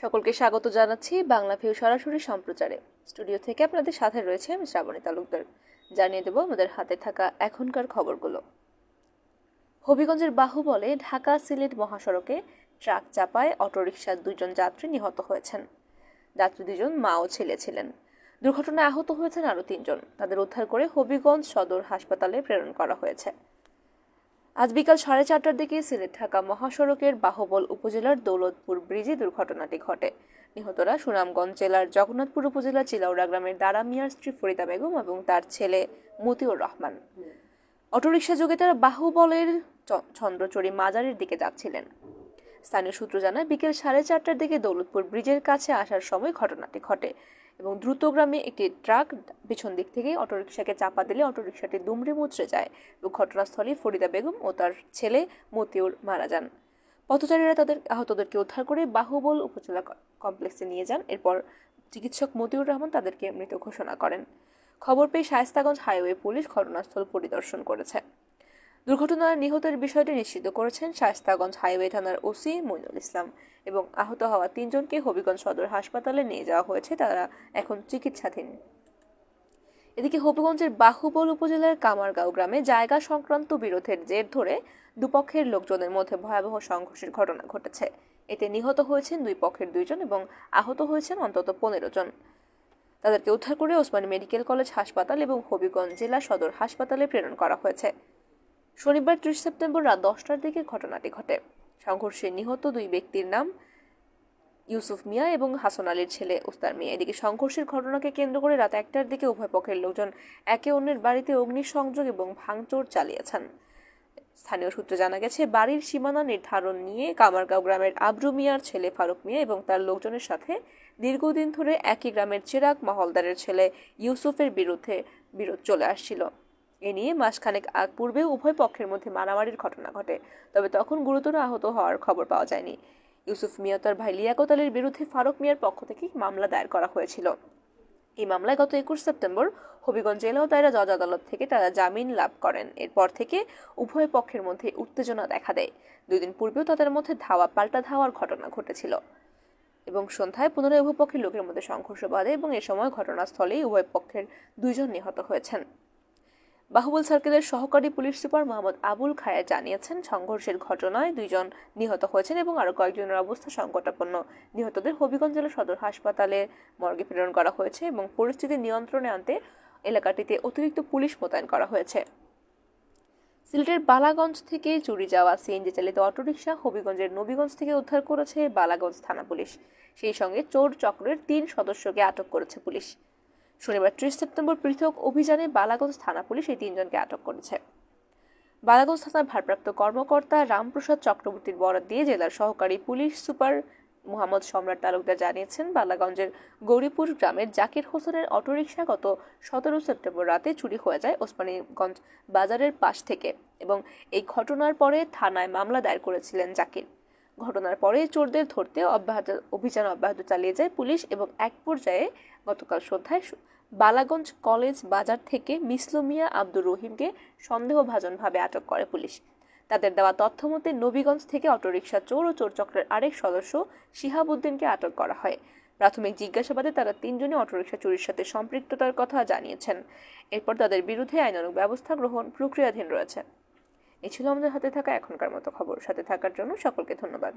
সকলকে স্বাগত জানাচ্ছি বাংলাভিউ সরাসরি সম্প্রচারে। স্টুডিও থেকে আপনাদের সাথে রয়েছে আমি শ্রাবণী তালুকদার। জানিয়ে দেব আমাদের হাতে থাকা এখনকার খবরগুলো। হবিগঞ্জের বাহুবলে ঢাকা সিলেট মহাসড়কে ট্রাক চাপায় অটোরিকশার 2 যাত্রী নিহত হয়েছেন। যাত্রী 2 মা ও ছেলে ছিলেন। দুর্ঘটনায় আহত হয়েছেন আরও 3 জন। তাদের উদ্ধার করে হবিগঞ্জ সদর হাসপাতালে প্রেরণ করা হয়েছে। আজ বিকাল 4:30টার দিকে সিলেট ঢাকা মহাসড়কের বাহুবল উপজেলার দৌলতপুর ব্রিজে দুর্ঘটনাটি ঘটে। নিহতরা সুনামগঞ্জ জেলার জগন্নাথপুর উপজেলার চিলাউড়া গ্রামের দারা মিয়ার স্ত্রী ফরিদা বেগম এবং তার ছেলে মতিউর রহমান। অটোরিকশা যোগে তারা বাহুবলের চন্দ্রচড়ী মাজারের দিকে যাচ্ছিলেন। স্থানীয় সূত্র জানায় বিকেল 4:30টার দিকে দৌলতপুর ব্রিজের কাছে আসার সময় ঘটনাটি ঘটে এবং দ্রুতগ্রামে একটি ট্রাক পিছন দিক থেকে অটোরিকশাকে চাপা দিলে অটোরিকশাটি দুমড়ে মুচড়ে যায় এবং ঘটনাস্থলে ফরিদা বেগম ও তার ছেলে মতিউর মারা যান। পথচারীরা তাদের আহতদেরকে উদ্ধার করে বাহুবল উপজেলা কমপ্লেক্সে নিয়ে যান। এরপর চিকিৎসক মতিউর রহমান তাদেরকে মৃত ঘোষণা করেন। খবর পেয়ে শায়েস্তাগঞ্জ হাইওয়ে পুলিশ ঘটনাস্থল পরিদর্শন করেছে। দুর্ঘটনার নিহতের বিষয়টি নিশ্চিত করেছেন শায়েস্তাগঞ্জ হাইওয়ে থানার ওসি মইনুল ইসলাম এবং আহত হওয়া 3 জনকে হবিগঞ্জ সদর হাসপাতালে নিয়ে যাওয়া হয়েছে। তারা এখন চিকিৎসাধীন। এদিকে হবিগঞ্জের বাহুবল উপজেলার কামারগাঁও গ্রামে জায়গা সংক্রান্ত বিরোধের জের ধরে দুপক্ষের লোকজনের মধ্যে ভয়াবহ সংঘর্ষের ঘটনা ঘটেছে। এতে নিহত হয়েছেন 2 পক্ষের 2 জন এবং আহত হয়েছেন অন্তত 15 জন। তাদেরকে উদ্ধার করে ওসমানী মেডিকেল কলেজ হাসপাতাল এবং হবিগঞ্জ জেলা সদর হাসপাতালে প্রেরণ করা হয়েছে। শনিবার 30 সেপ্টেম্বর রাত 10টার দিকে ঘটনাটি ঘটে। সংঘর্ষে নিহত 2 ব্যক্তির নাম ইউসুফ মিয়া এবং হাসান আলীর ছেলে উস্তার মিয়া। এদিকে সংঘর্ষের ঘটনাকে কেন্দ্র করে রাত 1টার দিকে উভয় পক্ষের লোকজন একে অন্যের বাড়িতে অগ্নিসংযোগ এবং ভাঙচুর চালিয়েছেন। স্থানীয় সূত্রে জানা গেছে বাড়ির সীমানা নির্ধারণ নিয়ে কামারগাঁও গ্রামের আব্রু মিয়ার ছেলে ফারুক মিয়া এবং তার লোকজনের সাথে দীর্ঘদিন ধরে একই গ্রামের চিরাগ মহলদারের ছেলে ইউসুফের বিরোধ চলে আসছিল। এ নিয়ে মাসখানেক আগ পূর্বে উভয় পক্ষের মধ্যে মারামারির ঘটনা ঘটে, তবে তখন গুরুতর আহত হওয়ার খবর পাওয়া যায়নি। ইউসুফ মিয়া তার ভাই লিয়াকত আলীর বিরুদ্ধে ফারুক মিয়ার পক্ষ থেকে মামলা দায়ের করা হয়েছিল। এই মামলায় গত 21 সেপ্টেম্বর হবিগঞ্জ জেলা ও দায়রা জজ আদালত থেকে তারা জামিন লাভ করেন। এরপর থেকে উভয় পক্ষের মধ্যে উত্তেজনা দেখা দেয়। 2 দিন পূর্বেও তাদের মধ্যে পাল্টা ধাওয়ার ঘটনা ঘটেছিল এবং সন্ধ্যায় পুনরায় উভয় পক্ষের লোকের মধ্যে সংঘর্ষ বাধে এবং এ সময় ঘটনাস্থলেই উভয় পক্ষের 2 জন নিহত হয়েছেন। বাহুবল সার্কেলের সহকারী পুলিশ সুপার মোহাম্মদ আবুল খায়ের জানিয়েছেন সংঘর্ষের ঘটনায় 2 জন নিহত হয়েছেন এবং আরও কয়েকজনের অবস্থা সংকটাপন্ন। নিহতদের হবিগঞ্জ জেলা সদর হাসপাতালে মর্গে প্রেরণ করা হয়েছে এবং পরিস্থিতি নিয়ন্ত্রণে আনতে এলাকাটিতে অতিরিক্ত পুলিশ মোতায়েন করা হয়েছে। সিলেটের বালাগঞ্জ থেকে চুরি যাওয়া সিএনজি চালিত অটোরিকশা হবিগঞ্জের নবীগঞ্জ থেকে উদ্ধার করেছে বালাগঞ্জ থানা পুলিশ। সেই সঙ্গে চোর চক্রের 3 সদস্যকে আটক করেছে পুলিশ। শনিবার 30 সেপ্টেম্বর পৃথক অভিযানে বালাগঞ্জ থানা পুলিশ এই 3 জনকে আটক করেছে। বালাগঞ্জ থানার ভারপ্রাপ্ত কর্মকর্তা রামপ্রসাদ চক্রবর্তীর বরাত দিয়ে জেলার সহকারী পুলিশ সুপার মোহাম্মদ সম্রাট তালুকদার জানিয়েছেন বালাগঞ্জের গৌরীপুর গ্রামের জাকির হোসেনের অটোরিকশা গত 17 সেপ্টেম্বর রাতে চুরি হয়ে যায় ওসমানীগঞ্জ বাজারের পাশ থেকে এবং এই ঘটনার পরে থানায় মামলা দায়ের করেছিলেন জাকির। ঘটনার পরে চোরদের ধরতে অভিযান অব্যাহত চালিয়ে যায় পুলিশ এবং এক পর্যায়ে গতকাল সন্ধ্যায় বালাগঞ্জ কলেজ বাজার থেকে মিসলু মিয়া আব্দুর রহিমকে সন্দেহভাজনভাবে আটক করে পুলিশ। তাদের দেওয়া তথ্য মতে নবীগঞ্জ থেকে অটোরিকশা চোর ও চোর চক্রের আরেক সদস্য শিহাবুদ্দিনকে আটক করা হয়। প্রাথমিক জিজ্ঞাসাবাদে তারা 3 জনই অটোরিকশা চুরির সাথে সম্পৃক্ততার কথা জানিয়েছেন। এরপর তাদের বিরুদ্ধে আইনানুগ ব্যবস্থা গ্রহণ প্রক্রিয়াধীন রয়েছে। এই ছিল আমাদের হাতে থাকা এখনকার মতো খবর। সাথে থাকার জন্য সকলকে ধন্যবাদ।